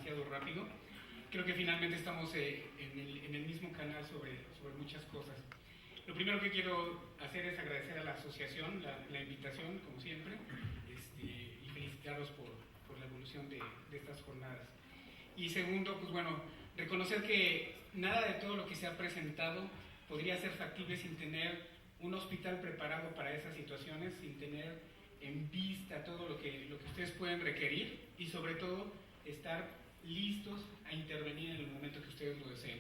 demasiado rápido. Creo que finalmente estamos en el mismo canal sobre muchas cosas. Lo primero que quiero hacer es agradecer a la asociación la invitación, como siempre, y felicitarlos por la evolución de estas jornadas. Y segundo, pues bueno, reconocer que nada de todo lo que se ha presentado podría ser factible sin tener un hospital preparado para esas situaciones, sin tener en vista todo lo que ustedes pueden requerir y sobre todo estar listos a intervenir en el momento que ustedes lo deseen.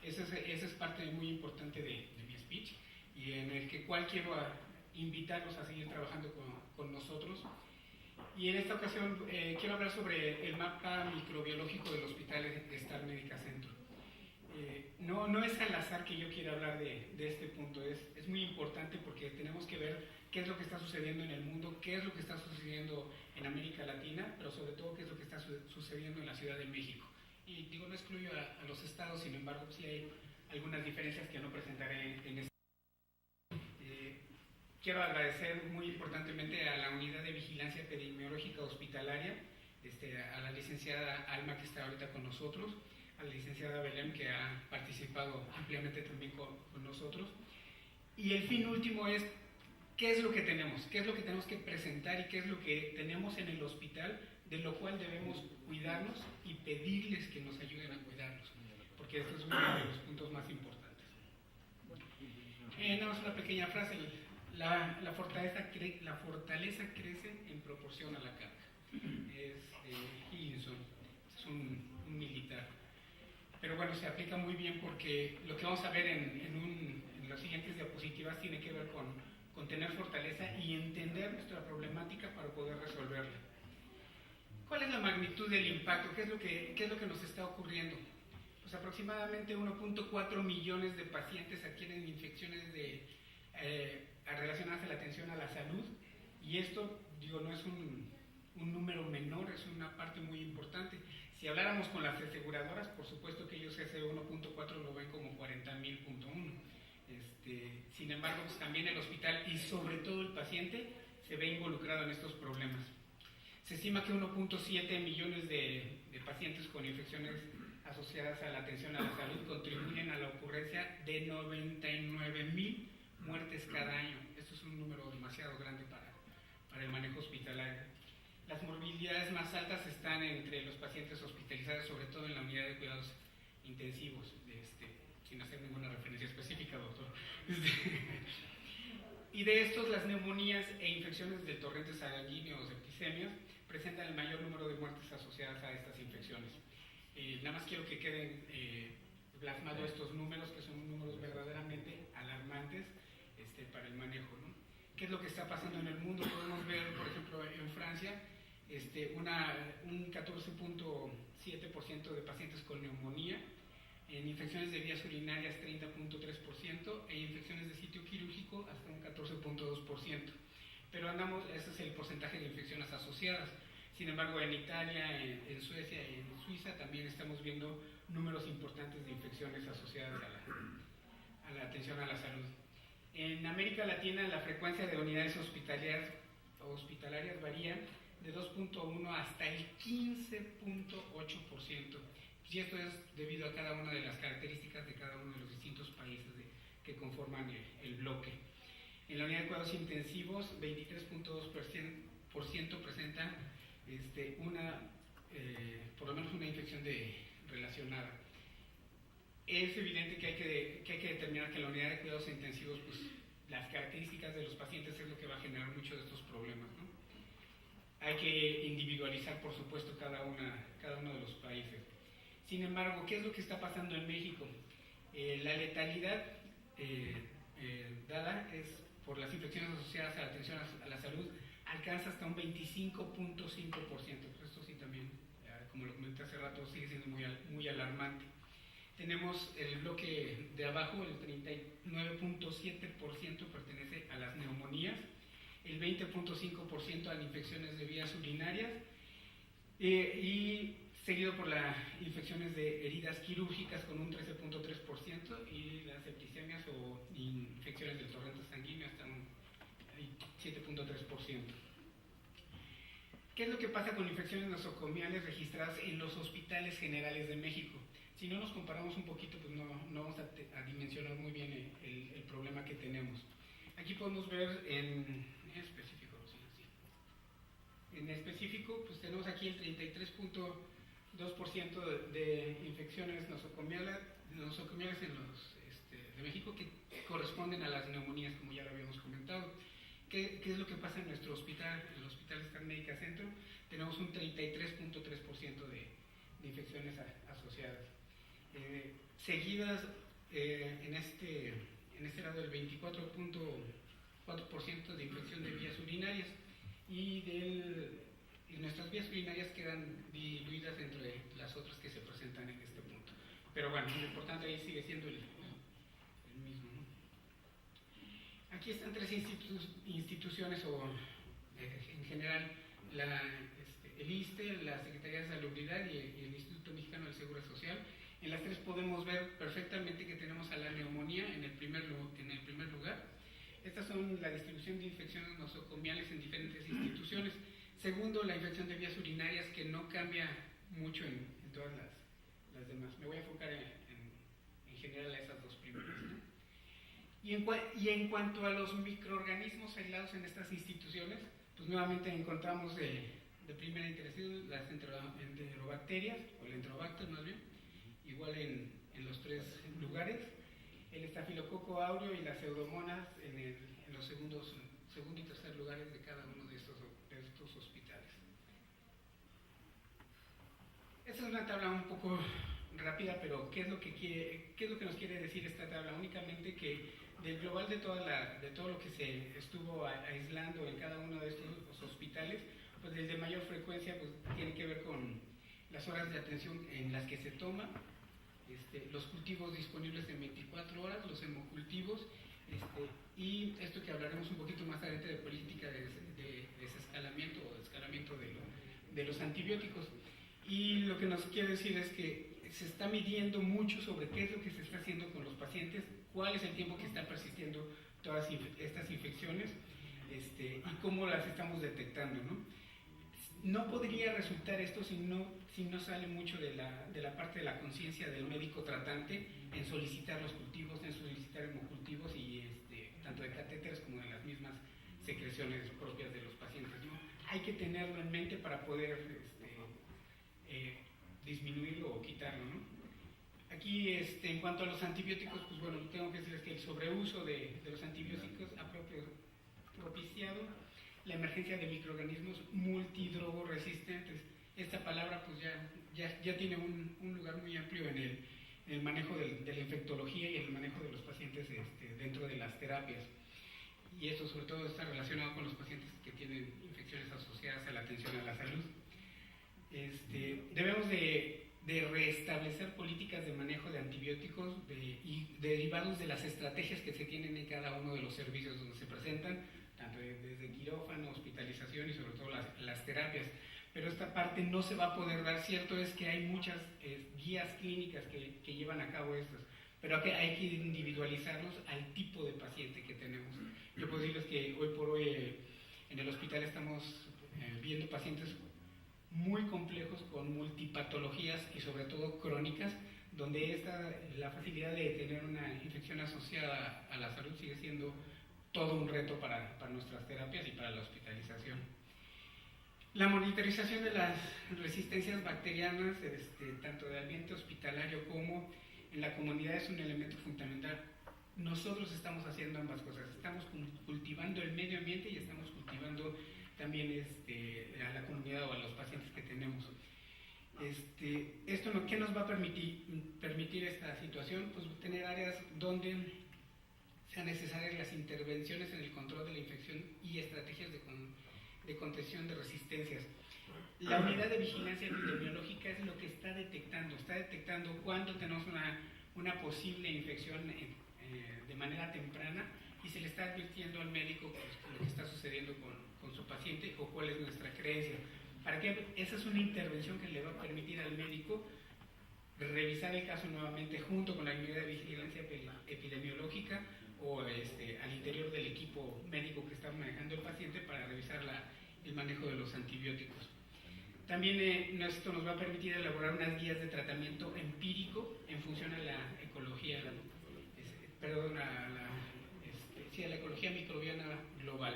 Esa es parte muy importante de mi speech y en el cual quiero invitarlos a seguir trabajando con nosotros. Y en esta ocasión quiero hablar sobre el mapa microbiológico del Hospital Star Medica Centro. No es al azar que yo quiera hablar de este punto, es muy importante porque tenemos que ver qué es lo que está sucediendo en el mundo, qué es lo que está sucediendo en América Latina, pero sobre todo qué es lo que está sucediendo en la Ciudad de México. Y digo, no excluyo a los estados, sin embargo, sí hay algunas diferencias que no presentaré en este. Quiero agradecer muy importantemente a la Unidad de Vigilancia Epidemiológica Hospitalaria, a la licenciada Alma que está ahorita con nosotros, a la licenciada Belén que ha participado ampliamente también con nosotros. Y el fin último es qué es lo que tenemos que presentar y qué es lo que tenemos en el hospital, de lo cual debemos cuidarnos y pedirles que nos ayuden a cuidarnos, porque esto es uno de los puntos más importantes. Nada más una pequeña frase, la fortaleza crece en proporción a la carga. Es Higginson, es un militar. Pero bueno, se aplica muy bien porque lo que vamos a ver en las siguientes diapositivas tiene que ver con tener fortaleza y entender nuestra problemática para poder resolverla. ¿Cuál es la magnitud del impacto? ¿Qué es lo que nos está ocurriendo? Pues aproximadamente 1.4 millones de pacientes adquieren infecciones relacionadas a la atención a la salud, y esto, digo, no es un número menor, es una parte muy importante. Si habláramos con las aseguradoras, por supuesto que ellos ese 1.4 lo ven como 40,000.1. Sin embargo, pues también el hospital y sobre todo el paciente se ve involucrado en estos problemas. Se estima que 1.7 millones de pacientes con infecciones asociadas a la atención a la salud contribuyen a la ocurrencia de 99,000 muertes cada año. Esto es un número demasiado grande para el manejo hospitalario. Las morbilidades más altas están entre los pacientes hospitalizados, sobre todo en la unidad de cuidados intensivos, sin hacer ninguna referencia específica, doctor. Y de estos, las neumonías e infecciones del torrente sanguíneo o septicemias presentan el mayor número de muertes asociadas a estas infecciones. Nada más quiero que queden plasmados estos números, que son números verdaderamente alarmantes para el manejo, ¿no? ¿Qué es lo que está pasando en el mundo? Podemos ver, por ejemplo, en Francia, un 14.7% de pacientes con neumonía, en infecciones de vías urinarias 30.3% e infecciones de sitio quirúrgico hasta un 14.2%. Pero ese es el porcentaje de infecciones asociadas. Sin embargo, en Italia, en Suecia y en Suiza también estamos viendo números importantes de infecciones asociadas a la atención a la salud. En América Latina la frecuencia de unidades hospitalarias varía de 2.1 hasta el 15.8%. Y esto es debido a cada una de las características de cada uno de los distintos países que conforman el bloque. En la unidad de cuidados intensivos, 23.2% presenta por lo menos una infección relacionada. Es evidente que hay que determinar que en la unidad de cuidados intensivos, pues, las características de los pacientes es lo que va a generar muchos de estos problemas, ¿no? Hay que individualizar, por supuesto, cada uno de los países. Sin embargo, ¿qué es lo que está pasando en México? La letalidad dada es por las infecciones asociadas a la atención a la salud alcanza hasta un 25.5%. Esto sí también, como lo comenté hace rato, sigue siendo muy alarmante. Tenemos el bloque de abajo, el 39.7% pertenece a las neumonías, el 20.5% a las infecciones de vías urinarias y seguido por las infecciones de heridas quirúrgicas con un 13.3% y las septicemias o infecciones del torrente sanguíneo hasta un 7.3%. ¿Qué es lo que pasa con infecciones nosocomiales registradas en los hospitales generales de México? Si no nos comparamos un poquito, pues no vamos a dimensionar muy bien el problema que tenemos. Aquí podemos ver en específico, pues tenemos aquí el 33.2% de infecciones nosocomiales de México, que corresponden a las neumonías, como ya lo habíamos comentado. ¿Qué es lo que pasa en nuestro hospital? En el Hospital Star Médica Centro tenemos un 33.3% de infecciones asociadas. Seguidas en este lado del 24.4% de infección de vías urinarias, y nuestras vías urinarias quedan diluidas entre las otras que se presentan en este punto. Pero bueno, lo importante ahí sigue siendo el mismo, ¿no? Aquí están tres instituciones, o en general el ISSSTE, la Secretaría de Salubridad y el Instituto Mexicano del Seguro Social. En las tres podemos ver perfectamente que tenemos a la neumonía en el primer lugar. Estas son la distribución de infecciones nosocomiales en diferentes instituciones. Segundo, la infección de vías urinarias, que no cambia mucho en todas las demás. Me voy a enfocar en general a esas dos primeras, ¿no? Y en cuanto a los microorganismos aislados en estas instituciones, pues nuevamente encontramos de primera interés las enterobacterias, o el enterobacter más bien, igual en los tres lugares. El estafilococo áureo y las pseudomonas en los segundo y tercer lugares de cada uno de estos hospitales. Esta es una tabla un poco rápida, pero ¿qué es lo que nos quiere decir esta tabla? Únicamente que del global de todo lo que se estuvo aislando en cada uno de estos hospitales, pues el de mayor frecuencia pues tiene que ver con las horas de atención en las que se toma, los cultivos disponibles en 24 horas, los hemocultivos, y esto que hablaremos un poquito más adelante de política de desescalamiento o de escalamiento de los antibióticos. Y lo que nos quiere decir es que se está midiendo mucho sobre qué es lo que se está haciendo con los pacientes, cuál es el tiempo que están persistiendo todas estas infecciones, y cómo las estamos detectando, ¿no? No podría resultar esto si no sale mucho de la parte de la conciencia del médico tratante en solicitar los cultivos, en solicitar hemocultivos, y tanto de catéteres como de las mismas secreciones propias de los pacientes, ¿no? Hay que tenerlo en mente para poder disminuirlo o quitarlo, ¿no? Aquí, en cuanto a los antibióticos, pues bueno, tengo que decirles que el sobreuso de los antibióticos ha propiciado la emergencia de microorganismos multidrogoresistentes. Esta palabra pues ya tiene un lugar muy amplio en el manejo de la infectología y el manejo de los pacientes dentro de las terapias. Y esto sobre todo está relacionado con los pacientes que tienen infecciones asociadas a la atención a la salud. Debemos de restablecer políticas de manejo de antibióticos y derivados de las estrategias que se tienen en cada uno de los servicios donde se presentan, tanto desde quirófano, hospitalización y sobre todo las terapias. Pero esta parte no se va a poder dar. Cierto es que hay muchas guías clínicas que llevan a cabo estas, pero hay que individualizarlos al tipo de paciente que tenemos. Yo puedo decirles que hoy por hoy en el hospital estamos viendo pacientes muy complejos con multipatologías y sobre todo crónicas, donde la facilidad de tener una infección asociada a la salud sigue siendo todo un reto para nuestras terapias y para la hospitalización. La monitorización de las resistencias bacterianas, tanto del ambiente hospitalario como en la comunidad, es un elemento fundamental. Nosotros estamos haciendo ambas cosas, estamos cultivando el medio ambiente y estamos cultivando también a la comunidad o a los pacientes que tenemos. ¿Esto qué nos va a permitir esta situación? Pues tener áreas donde sean necesarias las intervenciones en el control de la infección y estrategias de contención de resistencias. La unidad de vigilancia epidemiológica es lo que está detectando cuándo tenemos una posible infección de manera temprana, y se le está advirtiendo al médico pues, lo que está sucediendo con su paciente o cuál es nuestra creencia. ¿Para qué? Esa es una intervención que le va a permitir al médico revisar el caso nuevamente junto con la unidad de vigilancia epidemiológica o al interior del equipo médico que está manejando el paciente para revisar el manejo de los antibióticos. También esto nos va a permitir elaborar unas guías de tratamiento empírico en función a la ecología, perdón, sí, a la ecología microbiana global.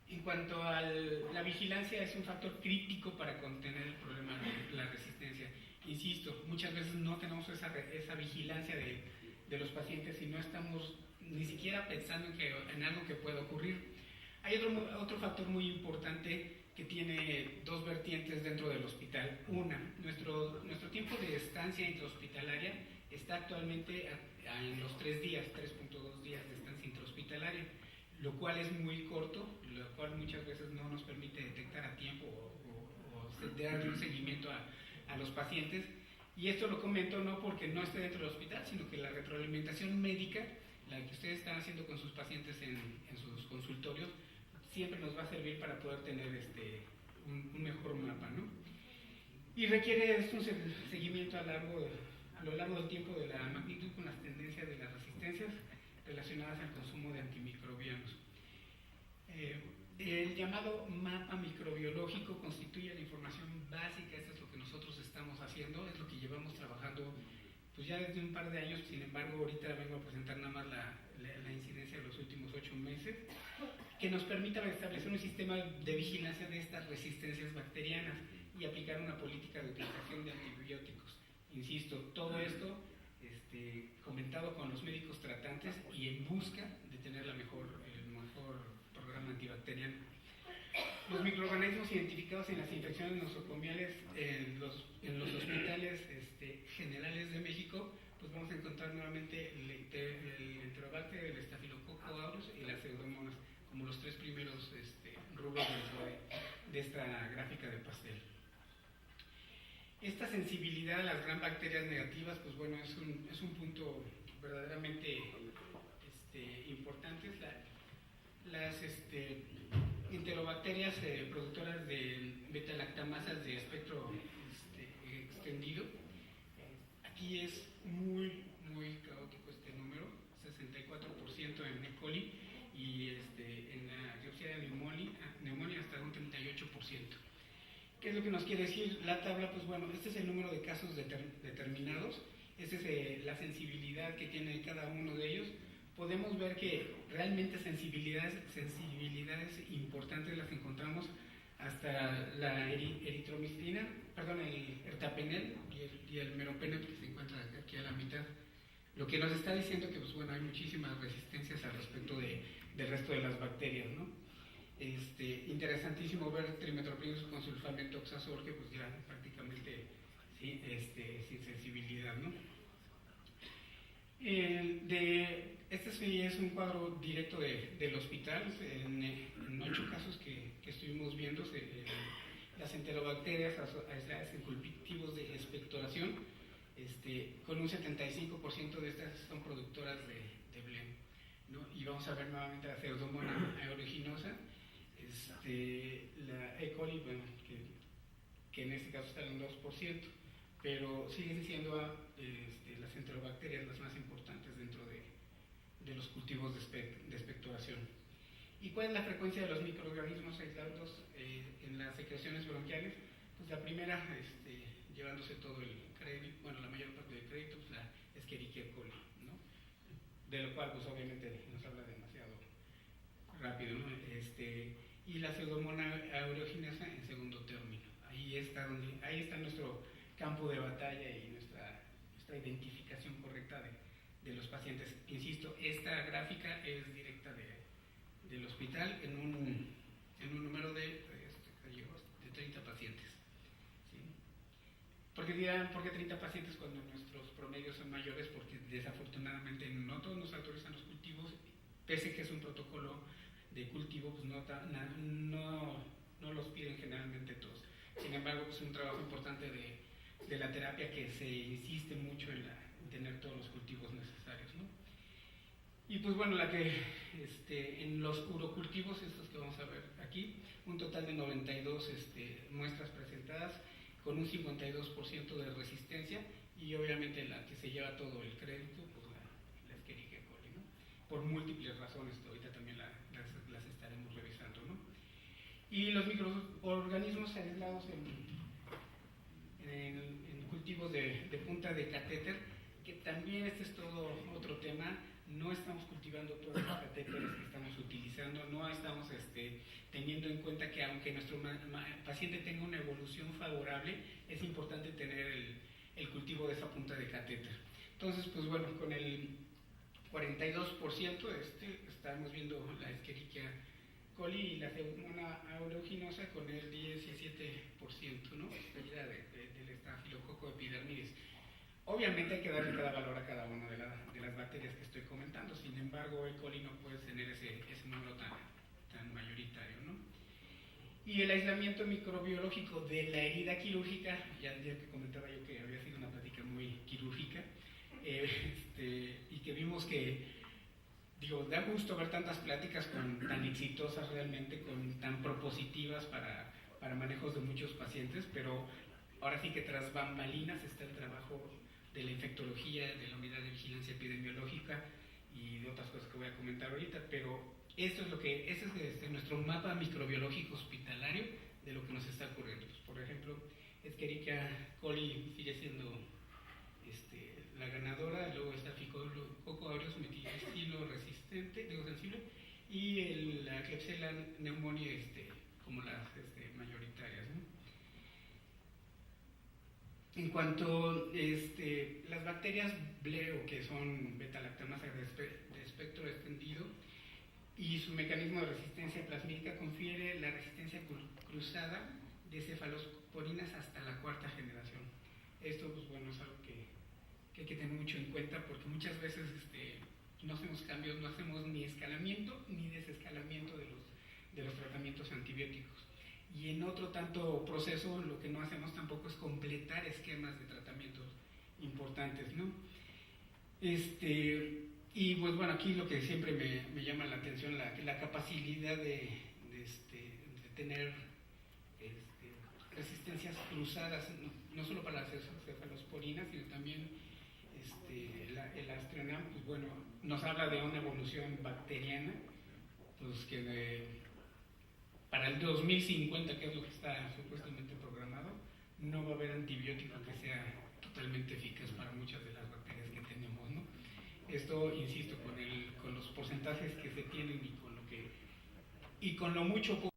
En cuanto a la vigilancia, es un factor crítico para contener el problema de la resistencia. Insisto, muchas veces no tenemos esa vigilancia de los pacientes y no estamos ni siquiera pensando en algo que pueda ocurrir. Hay otro factor muy importante que tiene dos vertientes dentro del hospital. Una, nuestro tiempo de estancia intrahospitalaria está actualmente en los 3 días, 3.2 días de estancia intrahospitalaria, lo cual es muy corto, lo cual muchas veces no nos permite detectar a tiempo o darle un seguimiento a los pacientes. Y esto lo comento no porque no esté dentro del hospital, sino que la retroalimentación médica, la que ustedes están haciendo con sus pacientes en sus consultorios, siempre nos va a servir para poder tener un mejor mapa, ¿no? Y requiere un seguimiento a lo largo del tiempo de la magnitud con las tendencias de las resistencias relacionadas al consumo de antimicrobianos. El llamado mapa microbiológico constituye la información básica, esto es lo que nosotros estamos haciendo, es lo que llevamos trabajando pues ya desde un par de años. Sin embargo, ahorita vengo a presentar nada más la incidencia de los últimos 8 meses, que nos permita establecer un sistema de vigilancia de estas resistencias bacterianas y aplicar una política de utilización de antibióticos. Insisto, todo esto comentado con los médicos tratantes y en busca de tener el mejor programa antibacteriano. Los microorganismos identificados en las infecciones nosocomiales en los hospitales generales de México, pues vamos a encontrar nuevamente el Enterobacter, el Staphylococcus aureus y las Pseudomonas como los 3 primeros rubros de esta gráfica de pastel. Esta sensibilidad a las gran bacterias negativas, pues bueno, es un punto verdaderamente importante. Las enterobacterias productoras de beta-lactamasas de espectro extendido, aquí es muy caótico este número, 64% en E. coli y en la Klebsiella pneumoniae hasta un 38%. ¿Qué es lo que nos quiere decir la tabla? Pues bueno, este es el número de casos determinados, esta es la sensibilidad que tiene cada uno de ellos. Podemos ver que realmente sensibilidades importantes las encontramos hasta la eritromicina, perdón, el ertapenel y el meropenel, que se encuentra aquí a la mitad. Lo que nos está diciendo que pues bueno, hay muchísimas resistencias al respecto del resto de las bacterias, ¿no? Interesantísimo ver trimetoprim con sulfamethoxazol, que pues ya prácticamente ¿sí? Sin sensibilidad, ¿no? Este sí es un cuadro directo del hospital. En 8 casos que estuvimos viendo, las enterobacterias aisladas en cultivos de expectoración, con un 75% de estas son productoras de blem, ¿no? Y vamos a ver nuevamente la Pseudomonas aeruginosa, la E. coli, bueno, que en este caso está en un 2%, pero siguen siendo las enterobacterias las más importantes dentro de los cultivos de expectoración. ¿Y cuál es la frecuencia de los microorganismos aislados en las secreciones bronquiales? Pues la primera, llevándose todo el crédito, bueno, la mayor parte del crédito, pues la Escherichia coli, ¿no? De lo cual, pues obviamente nos habla demasiado rápido, ¿no? Y la Pseudomonas aeruginosa en segundo término. Ahí está nuestro campo de batalla y nuestra identificación correcta de los pacientes. Insisto, esta gráfica es directa del hospital en un número de 30 pacientes. ¿Sí? Porque dirán, ¿por qué 30 pacientes cuando nuestros promedios son mayores? Porque desafortunadamente no todos nos autorizan los cultivos, pese que es un protocolo de cultivo, pues no los piden generalmente todos. Sin embargo, es un trabajo importante de la terapia que se insiste mucho en tener todos los cultivos necesarios, ¿no? Y pues bueno, en los urocultivos, estos que vamos a ver aquí, un total de 92 muestras presentadas con un 52% de resistencia, y obviamente la que se lleva todo el crédito, pues la Escherichia coli, ¿no? Por múltiples razones, ahorita también las estaremos revisando, ¿no? Y los microorganismos aislados en cultivos de punta de catéter, que también este es todo otro tema. No estamos cultivando todos los catéteres que estamos utilizando, no estamos teniendo en cuenta que aunque nuestro paciente tenga una evolución favorable, es importante tener el cultivo de esa punta de catéter. Entonces, pues bueno, con el 42% estamos viendo la Escherichia coli y la Pseudomonas aeruginosa con el 17%, ¿no? Del estafilococo epidermidis. Obviamente hay que darle cada valor a cada una de las bacterias que estoy comentando, sin embargo el coli no puede tener ese número tan mayoritario, ¿no? Y el aislamiento microbiológico de la herida quirúrgica, ya el día que comentaba yo que había sido una plática muy quirúrgica, y que vimos que, da gusto ver tantas pláticas tan exitosas realmente, tan propositivas para manejos de muchos pacientes, pero ahora sí que tras bambalinas está el trabajo de la infectología, de la unidad de vigilancia epidemiológica y de otras cosas que voy a comentar ahorita, pero ese es nuestro mapa microbiológico hospitalario de lo que nos está ocurriendo. Pues, por ejemplo, Escherichia coli sigue siendo la ganadora, luego está Staphylococcus aureus metilestilo resistente, sensible, y la Klebsiella pneumoniae como las mayoritarias, ¿no? En cuanto las bacterias Bleo, que son beta-lactamasa de espectro extendido, y su mecanismo de resistencia plasmídica confiere la resistencia cruzada de cefalosporinas hasta la cuarta generación. Esto, pues bueno, es algo que hay que tener mucho en cuenta, porque muchas veces no hacemos cambios, no hacemos ni escalamiento ni desescalamiento de los tratamientos antibióticos. Y en otro tanto proceso lo que no hacemos tampoco es completar esquemas de tratamientos importantes, ¿no? Y pues bueno, aquí lo que siempre me llama la atención, la capacidad de tener resistencias cruzadas, no solo para las cefalosporinas, sino también el Astreonam, pues bueno, nos habla de una evolución bacteriana, pues que para el 2050, que es lo que está supuestamente programado, no va a haber antibiótico que sea totalmente eficaz para muchas de las bacterias que tenemos, ¿no? Esto, insisto, con los porcentajes que se tienen y con lo mucho